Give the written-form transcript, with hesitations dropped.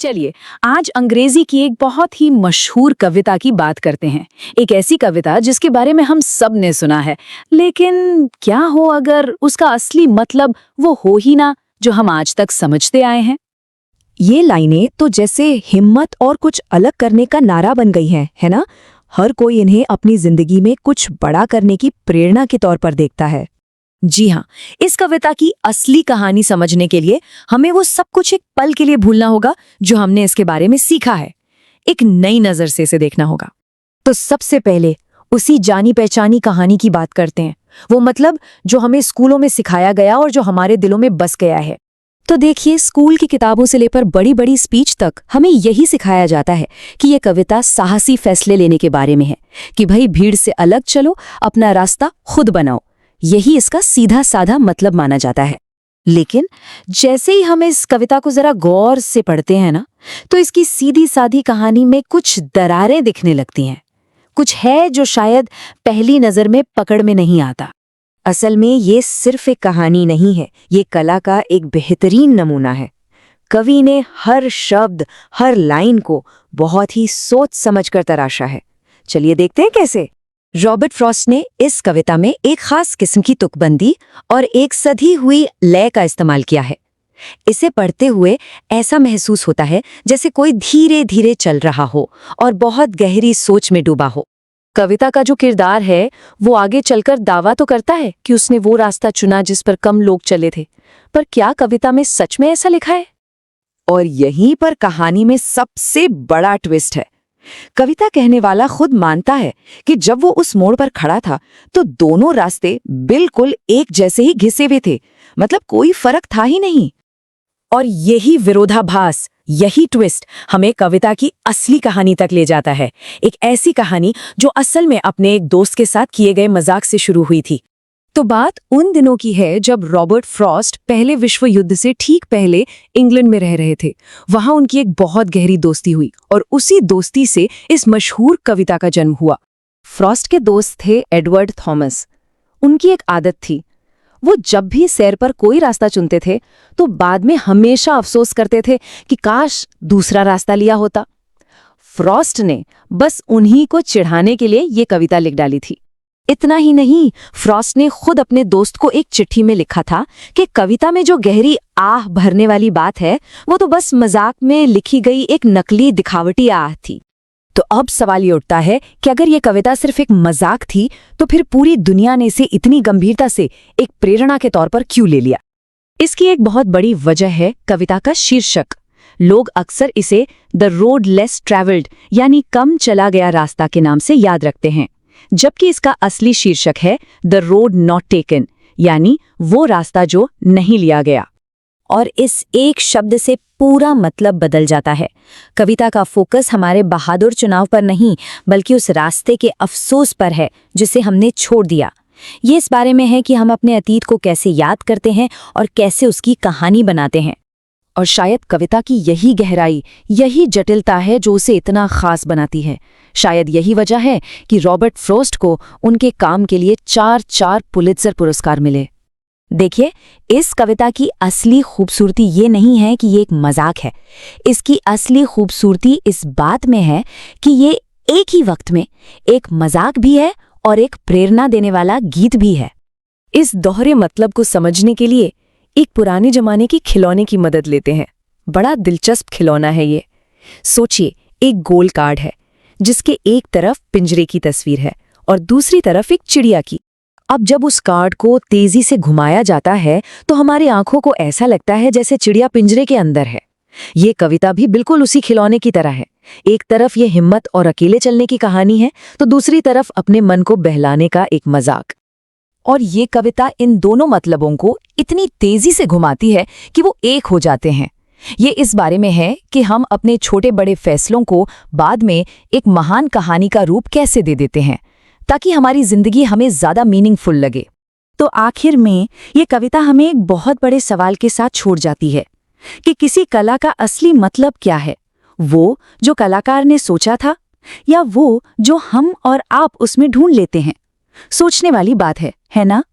चलिए आज अंग्रेजी की एक बहुत ही मशहूर कविता की बात करते हैं। एक ऐसी कविता जिसके बारे में हम सब ने सुना है, लेकिन क्या हो अगर उसका असली मतलब वो हो ही ना जो हम आज तक समझते आए हैं। ये लाइनें तो जैसे हिम्मत और कुछ अलग करने का नारा बन गई हैं, है ना। हर कोई इन्हें अपनी जिंदगी में कुछ बड़ा करने की प्रेरणा के तौर पर देखता है। जी हाँ, इस कविता की असली कहानी समझने के लिए हमें वो सब कुछ एक पल के लिए भूलना होगा जो हमने इसके बारे में सीखा है। एक नई नजर से इसे देखना होगा। तो सबसे पहले उसी जानी पहचानी कहानी की बात करते हैं, वो मतलब जो हमें स्कूलों में सिखाया गया और जो हमारे दिलों में बस गया है। तो देखिए, स्कूल की किताबों से लेकर बड़ी बड़ी स्पीच तक हमें यही सिखाया जाता है कि ये कविता साहसी फैसले लेने के बारे में है, कि भाई भीड़ से अलग चलो, अपना रास्ता खुद बनाओ। यही इसका सीधा साधा मतलब माना जाता है। लेकिन जैसे ही हम इस कविता को जरा गौर से पढ़ते हैं ना, तो इसकी सीधी साधी कहानी में कुछ दरारें दिखने लगती हैं। कुछ है जो शायद पहली नजर में पकड़ में नहीं आता। असल में ये सिर्फ एक कहानी नहीं है, ये कला का एक बेहतरीन नमूना है। कवि ने हर शब्द, हर लाइन को बहुत ही सोच समझकर तराशा है। चलिए देखते हैं कैसे। रॉबर्ट फ्रॉस्ट ने इस कविता में एक खास किस्म की तुकबंदी और एक सधी हुई लय का इस्तेमाल किया है। इसे पढ़ते हुए ऐसा महसूस होता है जैसे कोई धीरे धीरे चल रहा हो और बहुत गहरी सोच में डूबा हो। कविता का जो किरदार है वो आगे चलकर दावा तो करता है कि उसने वो रास्ता चुना जिस पर कम लोग चले थे, पर क्या कविता में सच में ऐसा लिखा है? और यहीं पर कहानी में सबसे बड़ा ट्विस्ट है। कविता कहने वाला खुद मानता है कि जब वो उस मोड़ पर खड़ा था तो दोनों रास्ते बिल्कुल एक जैसे ही घिसे हुए थे, मतलब कोई फर्क था ही नहीं। और यही विरोधाभास, यही ट्विस्ट हमें कविता की असली कहानी तक ले जाता है। एक ऐसी कहानी जो असल में अपने एक दोस्त के साथ किए गए मजाक से शुरू हुई थी। तो बात उन दिनों की है जब रॉबर्ट फ्रॉस्ट पहले विश्व युद्ध से ठीक पहले इंग्लैंड में रह रहे थे। वहां उनकी एक बहुत गहरी दोस्ती हुई और उसी दोस्ती से इस मशहूर कविता का जन्म हुआ। फ्रॉस्ट के दोस्त थे एडवर्ड थॉमस। उनकी एक आदत थी, वो जब भी सैर पर कोई रास्ता चुनते थे तो बाद में हमेशा अफसोस करते थे कि काश दूसरा रास्ता लिया होता। फ्रॉस्ट ने बस उन्हीं को चिढ़ाने के लिए ये कविता लिख डाली थी। इतना ही नहीं, फ्रॉस्ट ने खुद अपने दोस्त को एक चिट्ठी में लिखा था कि कविता में जो गहरी आह भरने वाली बात है वो तो बस मजाक में लिखी गई एक नकली दिखावटी आह थी। तो अब सवाल ये उठता है कि अगर ये कविता सिर्फ एक मजाक थी तो फिर पूरी दुनिया ने इसे इतनी गंभीरता से एक प्रेरणा के तौर पर क्यों ले लिया? इसकी एक बहुत बड़ी वजह है कविता का शीर्षक। लोग अक्सर इसे द रोड लेस ट्रैवल्ड यानी कम चला गया रास्ता के नाम से याद रखते हैं, जबकि इसका असली शीर्षक है द रोड नॉट टेकन, यानी वो रास्ता जो नहीं लिया गया। और इस एक शब्द से पूरा मतलब बदल जाता है। कविता का फोकस हमारे बहादुर चुनाव पर नहीं, बल्कि उस रास्ते के अफसोस पर है जिसे हमने छोड़ दिया। ये इस बारे में है कि हम अपने अतीत को कैसे याद करते हैं और कैसे उसकी कहानी बनाते हैं। और शायद कविता की यही गहराई, यही जटिलता है जो उसे इतना खास बनाती है। शायद यही वजह है कि रॉबर्ट फ्रॉस्ट को उनके काम के लिए 4 पुलित्जर पुरस्कार मिले। देखिए, इस कविता की असली खूबसूरती ये नहीं है कि ये एक मजाक है। इसकी असली खूबसूरती इस बात में है कि ये एक ही वक्त में एक मजाक भी है और एक प्रेरणा देने वाला गीत भी है। इस दोहरे मतलब को समझने के लिए एक पुराने जमाने के खिलौने की मदद लेते हैं। बड़ा दिलचस्प खिलौना है ये। सोचिए, एक गोल कार्ड है जिसके एक तरफ पिंजरे की तस्वीर है और दूसरी तरफ एक चिड़िया की। अब जब उस कार्ड को तेजी से घुमाया जाता है तो हमारी आंखों को ऐसा लगता है जैसे चिड़िया पिंजरे के अंदर है। ये कविता भी बिल्कुल उसी खिलौने की तरह है। एक तरफ ये हिम्मत और अकेले चलने की कहानी है, तो दूसरी तरफ अपने मन को बहलाने का एक मजाक। और ये कविता इन दोनों मतलबों को इतनी तेजी से घुमाती है कि वो एक हो जाते हैं। ये इस बारे में है कि हम अपने छोटे बड़े फैसलों को बाद में एक महान कहानी का रूप कैसे दे देते हैं, ताकि हमारी जिंदगी हमें ज्यादा मीनिंगफुल लगे। तो आखिर में ये कविता हमें एक बहुत बड़े सवाल के साथ छोड़ जाती है कि किसी कला का असली मतलब क्या है? वो जो कलाकार ने सोचा था, या वो जो हम और आप उसमें ढूंढ लेते हैं? सोचने वाली बात है ना?